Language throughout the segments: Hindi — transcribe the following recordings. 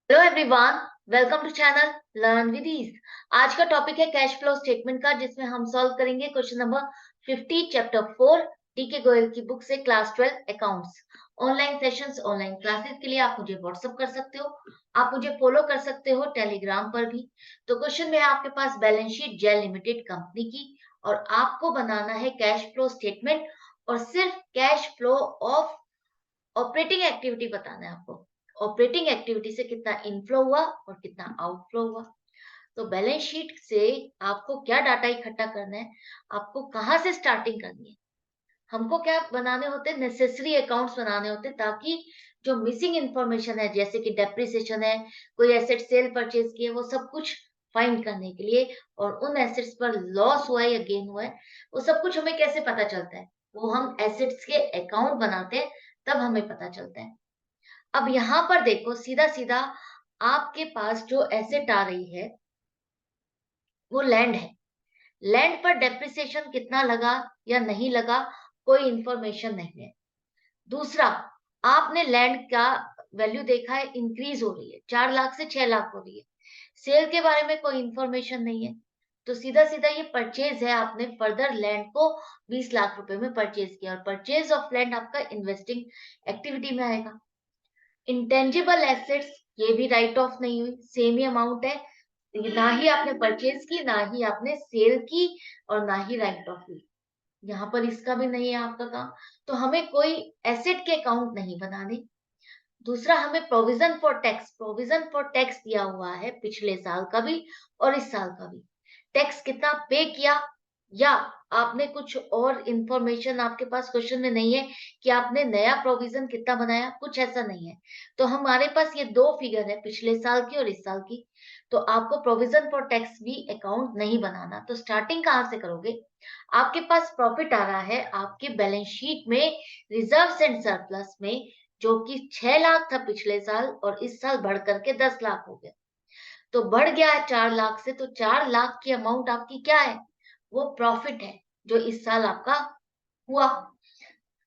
Hello everyone, welcome to channel learn with ease. आज का टॉपिक है कैश फ्लो स्टेटमेंट का, जिसमें हम सॉल्व करेंगे क्वेश्चन नंबर 50 चैप्टर 4 डी के गोयल की बुक से class 12 accounts. Online sessions, online classes के लिए आप मुझे व्हाट्सअप कर सकते हो। आप मुझे फॉलो कर सकते हो टेलीग्राम पर भी। तो क्वेश्चन में है आपके पास बैलेंस शीट जेल लिमिटेड कंपनी की, और आपको बनाना है कैश फ्लो स्टेटमेंट, और सिर्फ cash flow of operating activity बताना है आपको। ऑपरेटिंग एक्टिविटी से कितना इनफ्लो हुआ और कितना आउटफ्लो हुआ। तो बैलेंस शीट से आपको क्या डाटा इकट्ठा करना है, आपको कहाँ से स्टार्टिंग करनी है। हमको क्या बनाने होते हैं, नेसेसरी अकाउंट्स बनाने होते हैं, ताकि जो मिसिंग इंफॉर्मेशन है, जैसे कि डेप्रिसिएशन है, कोई एसेट सेल परचेज की है, वो सब कुछ फाइंड करने के लिए, और उन एसेट्स पर लॉस हुआ है या गेन हुआ है, वो सब कुछ हमें कैसे पता चलता है। वो हम एसेट्स के अकाउंट बनाते हैं, तब हमें पता चलता है। अब यहाँ पर देखो, सीधा सीधा आपके पास जो एसेट आ रही है वो लैंड है। लैंड पर डेप्रिसिएशन कितना लगा या नहीं लगा, कोई इंफॉर्मेशन नहीं है। दूसरा, आपने लैंड का वैल्यू देखा है, इंक्रीज हो रही है, 4 लाख से 6 लाख हो रही है। सेल के बारे में कोई इंफॉर्मेशन नहीं है। तो सीधा सीधा ये परचेज है, आपने फर्दर लैंड को 20 लाख रुपए में परचेज किया, और परचेज ऑफ लैंड आपका इन्वेस्टिंग एक्टिविटी में आएगा। इंटेंजिबल एसेट्स, ये भी राइट ऑफ नहीं हुई, सेम ही अमाउंट है। ना ही आपने परचेज की, ना ही आपने सेल की, और ना ही राइट ऑफ हुई। यहाँ पर इसका भी नहीं है आपका काम। तो हमें कोई एसेट के अकाउंट नहीं बनाने। दूसरा, हमें प्रोविजन फॉर टैक्स दिया हुआ है, पिछले साल का भी और इस साल का भी। टैक्स कितना पे किया, या आपने कुछ और इंफॉर्मेशन आपके पास क्वेश्चन में नहीं है कि आपने नया प्रोविजन कितना बनाया, कुछ ऐसा नहीं है। तो हमारे पास ये दो फिगर है, पिछले साल की और इस साल की। तो आपको प्रोविजन फॉर टैक्स भी अकाउंट नहीं बनाना। तो स्टार्टिंग कहाँ से करोगे। आपके पास प्रॉफिट आ रहा है आपके बैलेंस शीट में, रिजर्व्स एंड सरप्लस में, जो कि 6 लाख था पिछले साल, और इस साल बढ़ करके 10 लाख हो गया। तो बढ़ गया है 4 लाख से, तो 4 लाख की अमाउंट आपकी क्या है, वो प्रॉफिट है जो इस साल आपका हुआ।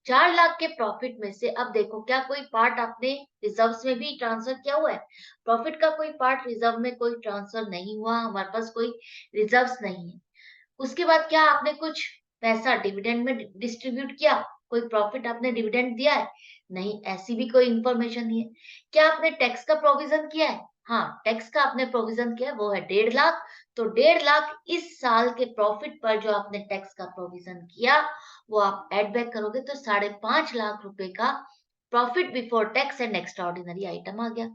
4 लाख के प्रॉफिट में से अब देखो, क्या कोई पार्ट आपने रिजर्व्स में भी ट्रांसफर किया हुआ है। प्रॉफिट का कोई पार्ट रिजर्व में कोई ट्रांसफर नहीं हुआ, हमारे पास कोई रिजर्व्स नहीं है। उसके बाद क्या आपने कुछ पैसा डिविडेंड में डिस्ट्रीब्यूट किया, कोई प्रॉफिट आपने डिविडेंड दिया है, नहीं, ऐसी भी कोई इंफॉर्मेशन नहीं है। क्या आपने टैक्स का प्रोविजन किया है, हाँ, टैक्स का आपने प्रोविजन किया है, वो है 1.5 लाख। तो 1.5 लाख इस साल के प्रॉफिट पर जो आपने टैक्स का प्रोविजन किया, वो आप एड बैक करोगे तो 5.5 लाख रुपए का profit before tax and extraordinary item आ गया।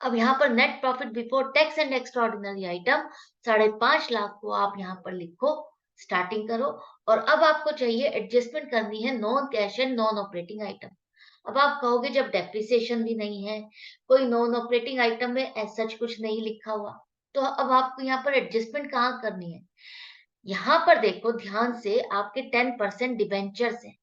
अब यहाँ पर net profit before tax and extraordinary item 5.5 lakh को आप यहाँ पर लिखो, स्टार्टिंग करो। और अब आपको चाहिए एडजस्टमेंट करनी है non cash and non operating item. अब आप कहोगे, जब डेप्रिसिएशन भी नहीं है, कोई नॉन ऑपरेटिंग आइटम में ऐसा सच कुछ नहीं लिखा हुआ, तो अब आपको यहाँ पर एडजस्टमेंट कहाँ करनी है। यहाँ पर देखो ध्यान से, आपके 10% डिबेंचर्स हैं,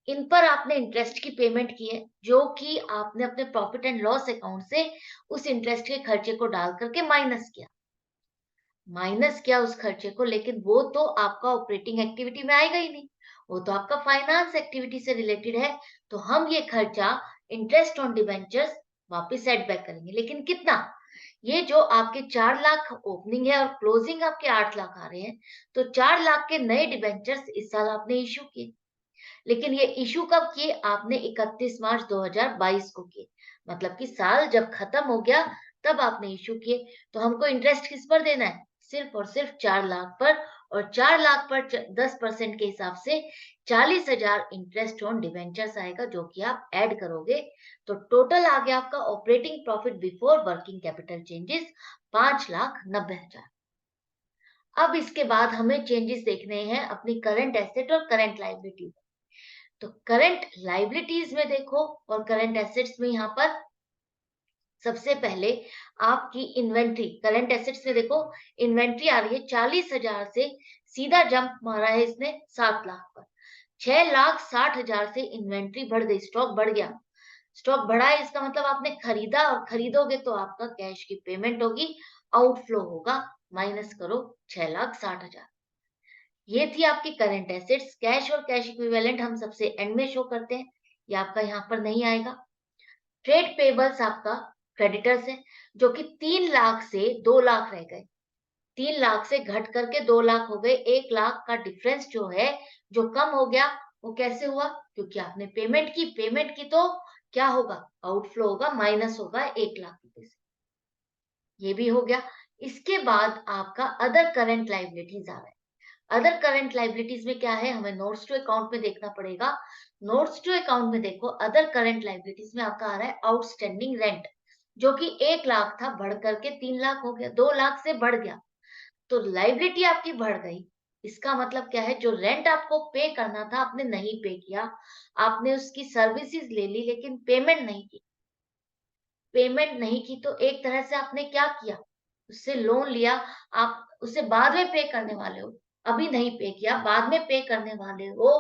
इन पर आपने इंटरेस्ट की पेमेंट की है, जो कि आपने अपने प्रॉफिट एंड लॉस अकाउंट से उस इंटरेस्ट के खर्चे को डाल करके माइनस किया उस खर्चे को, लेकिन वो तो आपका ऑपरेटिंग एक्टिविटी में आएगा ही नहीं, वो तो आपका फाइनेंस एक्टिविटी से रिलेटेड है। तो हम ये खर्चा, इंटरेस्ट ऑन डिबेंचर्स, वापस एड बैक करेंगे, लेकिन कितना। ये जो आपके 4 लाख ओपनिंग है और क्लोजिंग आपके 8 लाख आ रहे हैं, तो 4 लाख के नए डिबेंचर्स इस साल आपने इश्यू किए। लेकिन ये इशू कब किए आपने, 31 मार्च 2022 को किए, मतलब कि साल जब खत्म हो गया तब आपने इशू किए। तो हमको इंटरेस्ट किस पर देना है, सिर्फ और सिर्फ 4 लाख पर। और 4 लाख पर 10% के हिसाब से 40,000 इंटरेस्ट ऑन डिवेंचर्स आएगा, जो कि आप ऐड करोगे तो टोटल आ गया आपका operating profit before working capital changes 5,90,000। अब इसके बाद हमें चेंजेस देखने हैं अपनी करंट एसेट और करंट लाइबिलिटी। तो करंट लाइबिलिटीज में देखो और करंट एसेट्स में, यहाँ पर सबसे पहले आपकी इन्वेंट्री, करंट एसेट्स में देखो, इन्वेंट्री आ रही है 40,000 से, सीधा जंप मारा है इसने 7 लाख पर। 6,60,000 से इन्वेंट्री बढ़ गई, स्टॉक बढ़ गया। स्टॉक बढ़ा है, इसका मतलब आपने खरीदा, और खरीदोगे तो आपका कैश की पेमेंट होगी, आउटफ्लो होगा। माइनस करो 6,60,000। ये थी आपकी करंट एसेट्स। कैश और कैश इक्विवेलेंट हम सबसे एंड में शो करते हैं, ये आपका यहाँ पर नहीं आएगा। ट्रेड पेबल्स आपका क्रेडिटर्स है, जो कि 3 लाख से 2 लाख रह गए। 3 लाख से घट करके 2 लाख हो गए। 1 लाख का डिफरेंस जो है, जो कम हो गया, वो कैसे हुआ? क्योंकि आपने पेमेंट की तो क्या होगा? आउटफ्लो होगा, माइनस होगा 1 लाख रुपए से। ये भी हो गया। इसके बाद आपका अदर करंट लायबिलिटीज आ रहा है। अदर करंट लायबिलिटीज में क्या है? हमें नोट्स टू अकाउंट में देखना पड़ेगा। नोट्स टू अकाउंट में देखो, अदर करंट लायबिलिटीज में आपका आ रहा है आउटस्टैंडिंग रेंट, जो कि 1 लाख था, बढ़ करके 3 लाख हो गया, 2 लाख से बढ़ गया। तो लायबिलिटी आपकी बढ़ गई। इसका मतलब क्या है? जो रेंट आपको पे करना था, आपने नहीं पे किया। आपने उसकी सर्विसेज ले ली, लेकिन पेमेंट नहीं की। पेमेंट नहीं की तो एक तरह से आपने क्या किया? उससे लोन लिया, आप उसे बाद में पे करने वाले हो। अभी नहीं पे किया, बाद में पे करने वाले हो,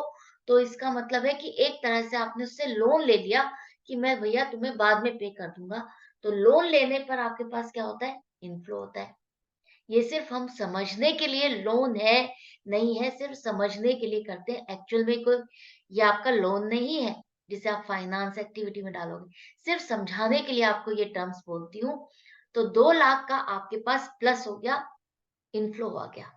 तो इसका मतलब है कि एक तरह से आपने उससे लोन ले लिया कि मैं भैया तुम्हें बाद में पे कर दूँगा। तो लोन लेने पर आपके पास क्या होता है? इन्फ्लो होता है। ये सिर्फ हम समझने के लिए लोन है, नहीं है, सिर्फ समझने के लिए करते हैं। एक्चुअल में कोई ये आपका लोन नहीं है, जिसे आप फाइनेंस एक्टिविटी में डालोगे। सिर्फ समझाने के लिए आपको ये टर्म्स बोलती हूँ। तो 2 लाख का आपके पास प्लस हो गया, इनफ्लो आ गया।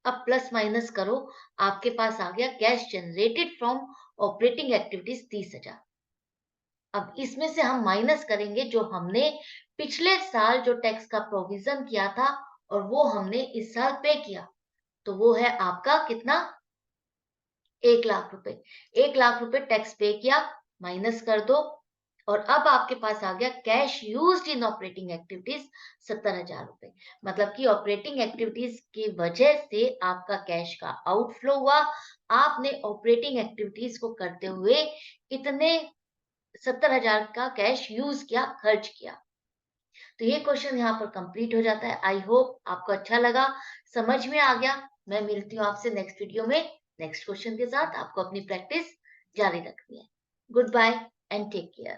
अब प्लस माइनस करो, आपके पास आ गया cash generated from operating activities 30,000। अब इसमें से हम माइनस करेंगे जो हमने पिछले साल जो टैक्स का प्रोविजन किया था, और वो हमने इस साल पे किया। तो वो है आपका कितना? 1 लाख रुपए। 1 लाख रुपए टैक्स पे किया, माइनस कर दो, और अब आपके पास आ गया cash used in operating activities 70,000 रुपए। मतलब कि ऑपरेटिंग एक्टिविटीज की वजह से आपका कैश का आउटफ्लो हुआ। आपने ऑपरेटिंग एक्टिविटीज को करते हुए इतने 70,000 का कैश यूज किया, खर्च किया। तो ये क्वेश्चन यहाँ पर कंप्लीट हो जाता है। आई होप आपको अच्छा लगा, समझ में आ गया। मैं मिलती हूँ आपसे नेक्स्ट वीडियो में नेक्स्ट क्वेश्चन के साथ। आपको अपनी प्रैक्टिस जारी रखनी है। Good bye and take care.